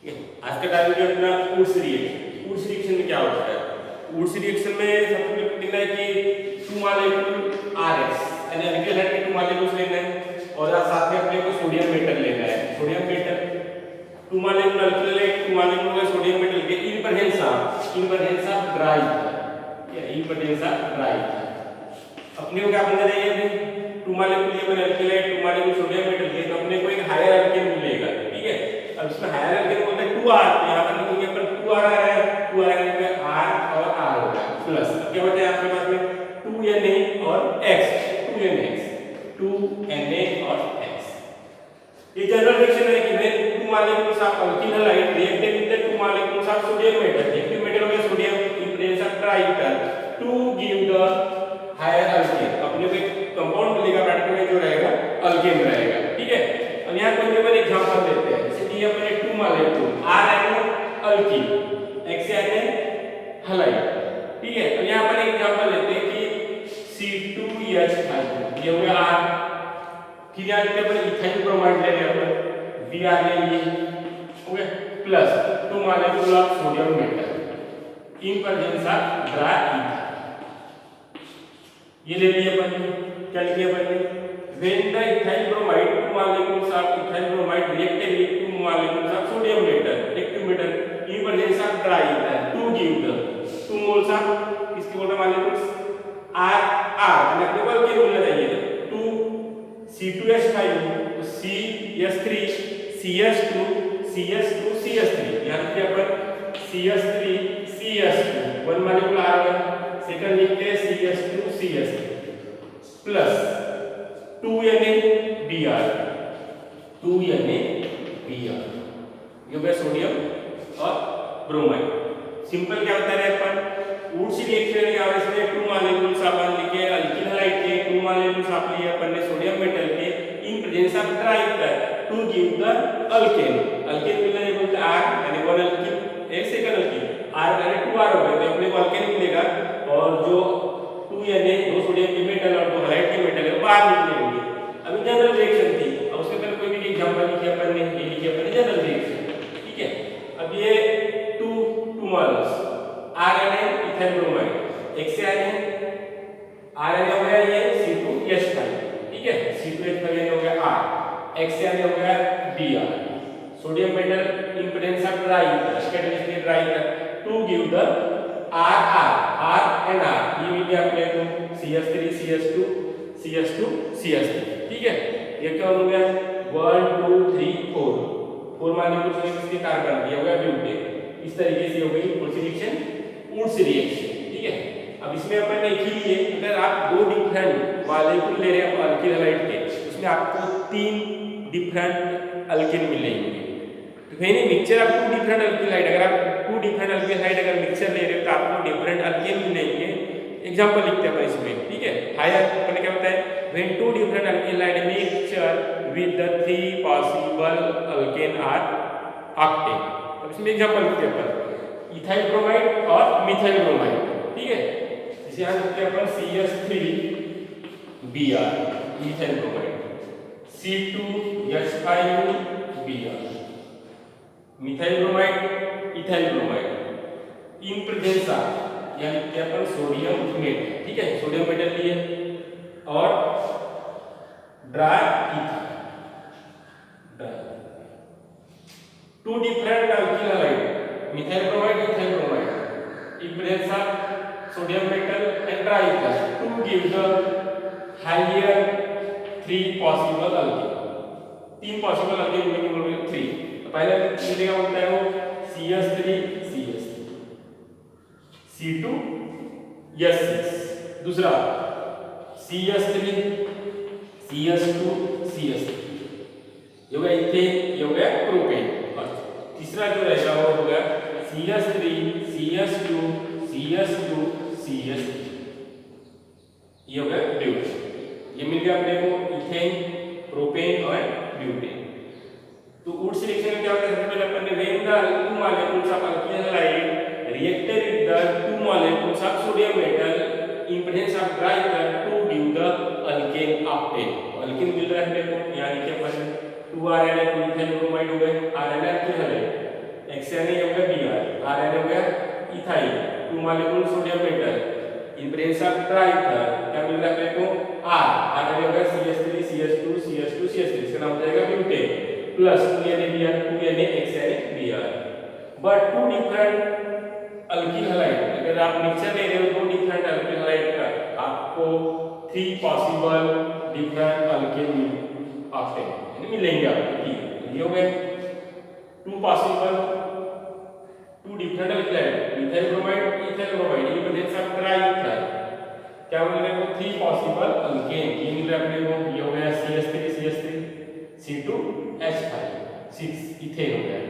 आज का टाइम जो अपना वुड्स रिएक्शन, वुड्स रिएक्शन में क्या होता है? वुड्स रिएक्शन में सबसे पहले देखना है कि टू मॉलिक्यूल आरएक्स यानी अल्किल हाइड के टू मॉलिक्यूल्स लेना है और साथ में अपने को सोडियम मेटल लेना है। Sodium metal two molecule alkyl hide two molecule का सोडियम मेटल के इन प्रेजेंस ऑफ ड्राई या इन प्रेजेंस ऑफ ड्राई अपने को क्या बनना चाहिए? अभी टू मॉलिक्यूल ये बने alkyl hide two molecule sodium metal के तो अपने को एक हायर अल्केन मिलेगा। ठीक है, अब इसमें हायर अल्केन बोलते हैं 2R, तो यहां पर लिखेंगे अपन 2R आ रहा है, 2R यानी R और R हो गया प्लस क्या होता है आपके पास में 2Na और X, 2Na और X। ये जनरल रिएक्शन है कि when two molecules of alkyl halide react with the two molecules of sodium metal, active metal हो गया sodium in presence of dry ether to give the higher alkane, अपने को एक compound मिलेगा ब्रैकेट में जो रहेगा अल्केन रहेगा। ठीक है, अब यहां कोई भी एग्जांपल लेते हैं, जैसे कि अपने टू मॉलिक्यूल R यानी अल्कीन, X यानी हैलाइड। ठीक है, अब यहां पर एक एग्जांपल लेते हैं कि C2H5 ये हो गया R, फिर यहां पे अपन इथाइल ब्रोमाइड ले रहे हैं अपन Br ले लिए हो गया plus two molecule of sodium metal in presence of dry ether, ये ले लिए अपन। क्या लिखे अपन? when the ethyl bromide two molecules of ethyl bromide reacted with two molecules of sodium metal, active metal in presence of dry ether to give the two moles of किसके बोल रहे molecules R and अपने को क्या मिलना चाहिए? 2 C2H5 CS3 CS2 CS2 CS3 यानी कि अपन CS3 CS2 one molecule R1 second लिखते हैं CS2 CS3 प्लस 2NaBr ये हो गया सोडियम और ब्रोमाइड। सिंपल क्या बता रहे हैं अपन? वुड्स रिएक्शन के आवेश में टू मॉलिक्यूल्स अपन लिखे अल्किल हाइड के, टू मॉलिक्यूल्स आप लिए अपन ने सोडियम मेटल के in presence of dry ether to give the alkane. Alkane मिलने बोलते हैं R यानी वन अल्किल, एक सेकंड अल्किल R यानी 2R हो गया तो अपने को अल्केन मिलेगा और जो 2Na दो सोडियम के मेटल और दो हाइड के मेटल है बाहर निकलेंगे। अभी जनरल रिएक्शन थी, अब उसके पहले कोई भी एग्जांपल लिखिए अपन ने, ये लिखिए अपन ने जनरल रिएक्शन। ठीक है, अब ये टू मोल्स R यानी इथाइल ब्रोमाइड, X यानी R यानी हो गया ये C2H5। ठीक है, C2H5 यानी हो गया R, X यानी हो गया Br, sodium metal in presence of dry ether, catalyst dry ether to give the R and R, ये मिल गया अपने को CS3 CS2 CS2 CS3। ठीक है, ये क्या हो गया 1 2 3 4 मॉलिक्यूल्स में किसके कार्बन दिया हो गया ब्यूटेन। इस तरीके से हो गई वुड्स रिएक्शन, वुड्स रिएक्शन। ठीक है, अब इसमें अपन ने लिख लिए अगर आप दो डिफरेंट मॉलिक्यूल ले रहे हैं अल्किल हाइड के, उसमें आपको तीन डिफरेंट अल्केन मिलेंगे। तो यानी mixture of two different alkyl halide, अगर आप टू डिफरेंट अल्किल हाइड अगर मिक्सचर ले रहे हो तो आपको डिफरेंट अल्केन मिलेंगे। एग्जांपल लिखते हैं अपन इसमें। ठीक है, हायर अपन क्या होता है when two different alkyl halide mixture with the three possible alkane are obtained। अब इसमें एग्जांपल लिखते हैं अपन इथाइल ब्रोमाइड और मिथाइल ब्रोमाइड। ठीक है, इसे यहां लिखते हैं अपन CS3Br ethyl bromide, C2H5Br methyl bromide ethyl bromide in presence of यानी कि अपन सोडियम मेटल। ठीक है, सोडियम मेटल लिए और dry ether, two different alkyl halide methyl bromide ethyl bromide in presence of sodium metal and dry ether to give the higher three possible alkane. तीन possible alkane मिलेंगे, बोलोगे 3। पहला मिलेगा बोलता है वो CS3 CS3 C2H6, दूसरा CS3 CS2 CS3, ये हो गया इथेन, ये हो गया प्रोपेन, और तीसरा जो रहेगा वो हो गया CS3 CS2 CS2 CS3, ये हो गया ब्यूटेन। ये मिल गया अपने को इथेन, प्रोपेन और ब्यूटेन। तो वुड्स रिएक्शन में क्या होता है? सबसे पहले अपन ने when the two molecules of alkyl halide reacted with the two molecules of sodium metal in presence of dry ether to give the alkane obtained। Alkane मिल रहा है अपने को, यानी कि अपन 2R यानी इथाइल ब्रोमाइड हो गए, R यानी अल्किल हाइड XN हो गया Br, RN हो गया ethyl, 2 molecule sodium metal, in presence of dry ether क्या मिल रहा है अपने को R, RN हो गया CH3 CH2 CH2 CH3, इसका नाम हो जाएगा butane plus 2NaBr 2NaXNaBr, but two different alkyl halide, अगर आप मिक्सचर ले रहे हो दो डिफरेंट अल्किल हैलाइड का, आपको 3 पॉसिबल डिफरेंट अल्किल आते हैं मिलेंगे आपको। ये हो गए 2 possible 2 different alkyl halide, ethyl bromide ethyl bromide, in presence of dry ether क्या मिल रहा है 3 पॉसिबल अल्केन, ये मिल रहा है अपने को, ये हो गया CH3 CH3 C2H5 6 इथेन हो गया,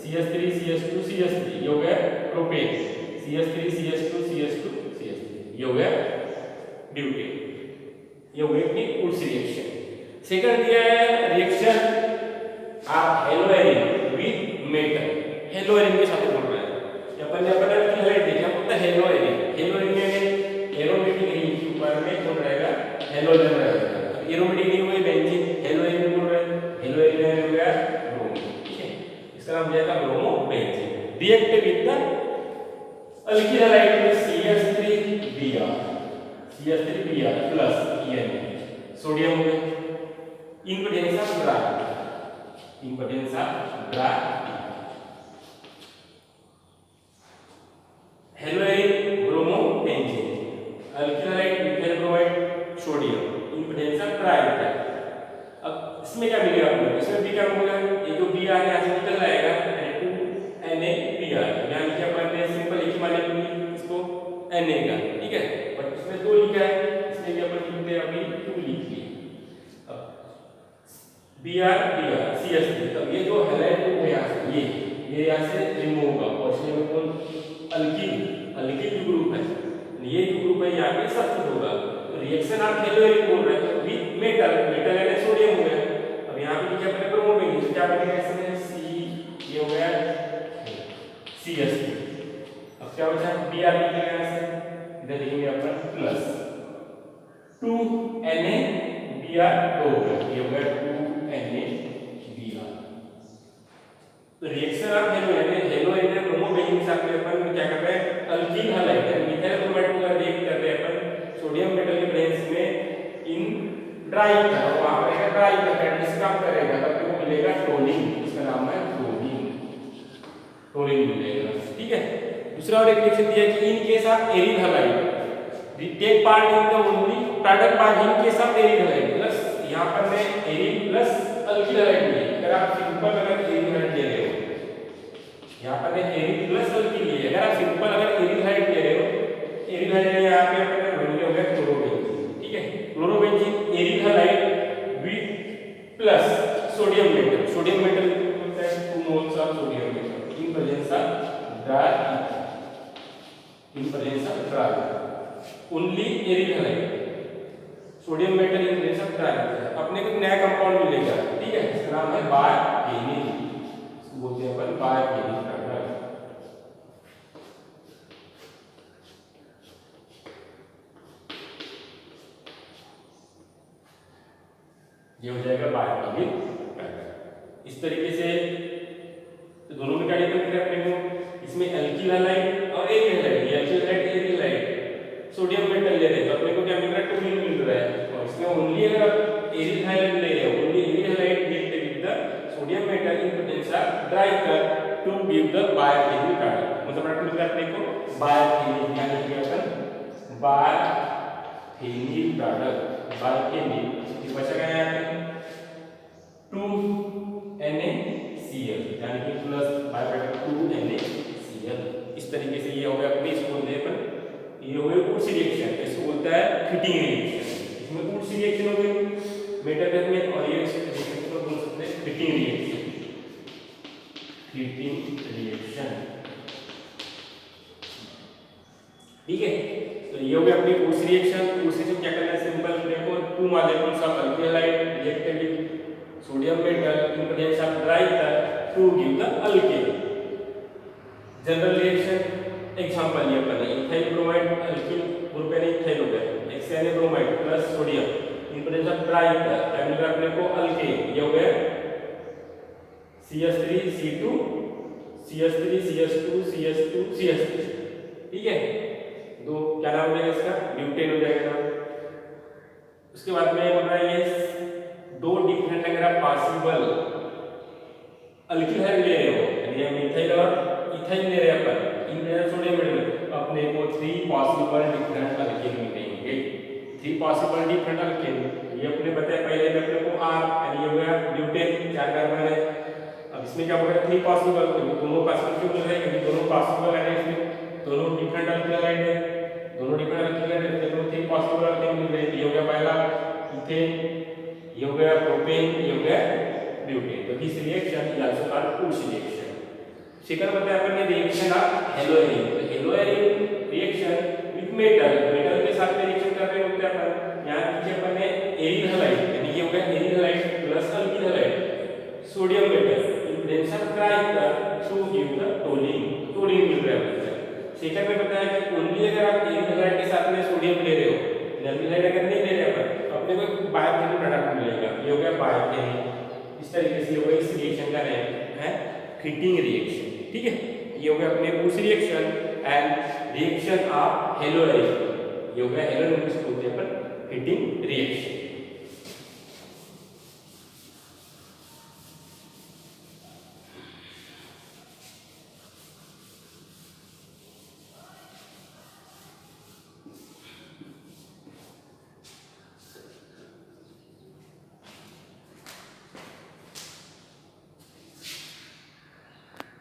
CH3 CH2 CH3 ये हो गया propane, CH3 CH2 CH2 CH3 ये हो गया ब्यूटेन, ये हो गई अपनी उड्स रिएक्शन। सेकंड दिया है रिएक्शन ऑफ हेलोएरिन विद मेटल, हेलोएरिन के साथ बोल रहा है अपन ने अपना की हाइलाइट देखा पता हेलोएरिन, हेलोएरिन में एरोमेटिक रिंग के ऊपर में कौन रहेगा हेलोजन रहेगा, एरोमेटिक रिंग में बेंजीन, हेलोएरिन बोल रहे हैं, हेलोएरिन हो गया ब्रोमीन, ठीक है इसका नाम जाएगा bromobenzene, react with the alkyl halide में CH3Br CH3Br plus EN sodium हो गया, in presence of dry, in presence of dry haloarene bromobenzene, alkyl halide ethyl bromide sodium, in presence of dry ether. अब इसमें क्या मिलेगा आपको, इसमें भी क्या मिलेगा, ये जो Br यहां से निकल आएगा Na2NaBr, यहां लिखा अपन ने सिंपल एक मॉलिक्यूल इसको Na का, ठीक है, बट इसमें 2 लिखा है, इसमें भी अपन लिखते हैं अभी 2 लिख लिए। अब Br CH3, तब ये जो हैलाइड ग्रुप है यहां से ये यहां से रिमूव होगा और इसमें में कौन अल्किल जो ग्रुप है, ये जो ग्रुप है यहाँ पे सब्स्टिट्यूट होगा, तो रिएक्शन आप हेलोएरिन बोल रहे हैं विद मेटल, मेटल है सोडियम हो गया, अब यहाँ पे लिखा अपने ब्रोमो बेंजीन, क्या बनेगा इसमें C, ये हो गया CH3, अब क्या बचा Br लिखेंगे यहाँ से, इधर लिखेंगे अपन प्लस 2NaBr 2 हो गया, ये हो गया 2NaBr, तो रिएक्शन ऑफ हेलोएरिन ब्रोमो बेंजीन के साथ में अपन क्या कर रहे हैं अल्किल हैलाइड इथाइल ब्रोमाइड को रिएक्ट कर रहे हैं अपन सोडियम मेटल के प्रेजेंस में इन ड्राई का, वहां पर ड्राई का कैटलिस्ट काम करेगा तब आपको मिलेगा टोलिन, इसका नाम है टोलिन मिलेगा, ठीक है। दूसरा और एक रिएक्शन दिया है कि in case of aryl halide take part in the only product by in case of aryl halide, plus यहां पर मैं एरिल प्लस अल्किल हैलाइड लिए, अगर आप सिंपल अगर एरिल हैलाइड ले रहे हो यहाँ पर एरिल प्लस अल्किल लिए, अगर आप सिंपल अगर एरिल हैलाइड ले रहे हो, एरिल हैलाइड यहाँ पे अपने बन हो गया क्लोरोबेंजीन, ठीक है, chlorobenzene aryl halide with plus sodium metal, sodium metal होता है 2 moles of sodium metal in presence of dry, in presence of dry only aryl halide sodium metal in presence of dry, अपने को नया compound मिलेगा, ठीक है, इसका नाम है बायफेनिल, बोलते हैं अपन बायफेनिल का, ये हो जाएगा बायफेनिल। इस तरीके से तो दोनों में क्या डिफरेंस है अपने को, इसमें अल्किल हैलाइड और एरिल हैलाइड, ये alkyl halide aryl halide sodium metal ले रहे हैं तो अपने को क्या मिल रहा है टोलिन मिल रहा है, और इसमें ओनली अगर एरिल हैलाइड ले रहे हो only aryl halide react with the sodium metal in presence of dry कर टू गिव द बायफेनिल प्रोडक्ट, मतलब प्रोडक्ट मिलता है अपने को बायफेनिल, यानी कि अपन बायफेनिल प्रोडक्ट, बायफेनिल ये बचा गया यहाँ पे 2NaCl, यानी कि प्लस बाय प्रोडक्ट 2NaCl, इस तरीके से ये हो गया अपने, इसको बोलते हैं अपन, ये हो गया उड्स रिएक्शन, इसको बोलता है फिटिंग रिएक्शन, इसमें उड्स रिएक्शन हो गई मेटल में, और ये रिएक्शन को बोल सकते हैं फिटिंग रिएक्शन, फिटिंग रिएक्शन, ठीक है। तो ये हो गया अपनी उड्स रिएक्शन, उड्स रिएक्शन क्या करना है सिंपल, देखो 2 molecules of alkyl halide reacted with sodium metal in presence of dry ether to give the alkane, general reaction example ये अपन है इथाइल ब्रोमाइड अल्किल ग्रुप है इथाइल हो गया, XNA bromide plus sodium in presence of dry ether क्या मिल रहा है अपने को अल्केन, ये हो गया CH3 C2 CH3 CH2 CH2 CH3, ठीक है। दो क्या नाम हो जाएगा इसका, ब्यूटेन हो जाएगा। उसके बाद में बोल रहा है ये दो डिफरेंट अगर आप पॉसिबल अल्किल हाइड ले रहे हो, यानी हम मिथाइल और इथाइल ले रहे हैं अपन, इन सोडियम में अपने को 3 पॉसिबल डिफरेंट अल्किल मिलेंगे। 3 पॉसिबल डिफरेंट अल्किल, ये अपने बताया पहले में अपने को R यानी हो गया ब्यूटेन 4 कार्बन है। अब इसमें क्या होगा 3 पॉसिबल, क्योंकि दोनों पॉसिबल क्यों मिल रहे हैं, क्योंकि दोनों पॉसिबल है, इसमें दोनों डिफरेंट अल्किल हाइड है, दोनों डिफरेंट अल्किल हाइड है, तो 3 पॉसिबल अल्किल मिल रहे हैं। ये हो गया पहला इथेन, ये हो गया प्रोपेन, ये हो गया ब्यूटेन। तो this reaction is also called Wurtz reaction. Second बताया अपन ने रिएक्शन ऑफ हेलोएरिन। तो हेलोएरिन रिएक्शन विद मेटल, मेटल के साथ में रिएक्शन कर रहे होते हैं अपन। यहां नीचे अपन ने एरिन हैलाइड, यानी ये हो गया arene halide plus alkyl halide sodium metal in presence of dry ether to give the toluene, toluene मिल रहा है। सेकंड में बताया कि ओनली अगर आप एरिन हैलाइड के साथ में सोडियम ले रहे हो, अल्किल हैलाइड अगर नहीं ले रहे अपन, तो अपने को बायोकेमिकल प्रोडक्ट मिलेगा। ये हो गया बायोकेमिकल। इस तरीके से होगा इस रिएक्शन का नेम है हीटिंग रिएक्शन, ठीक है। ये हो गया अपने Wurtz reaction and reaction of haloarene, ये हो गया हेलोएरिन को बोलते हैं अपन हीटिंग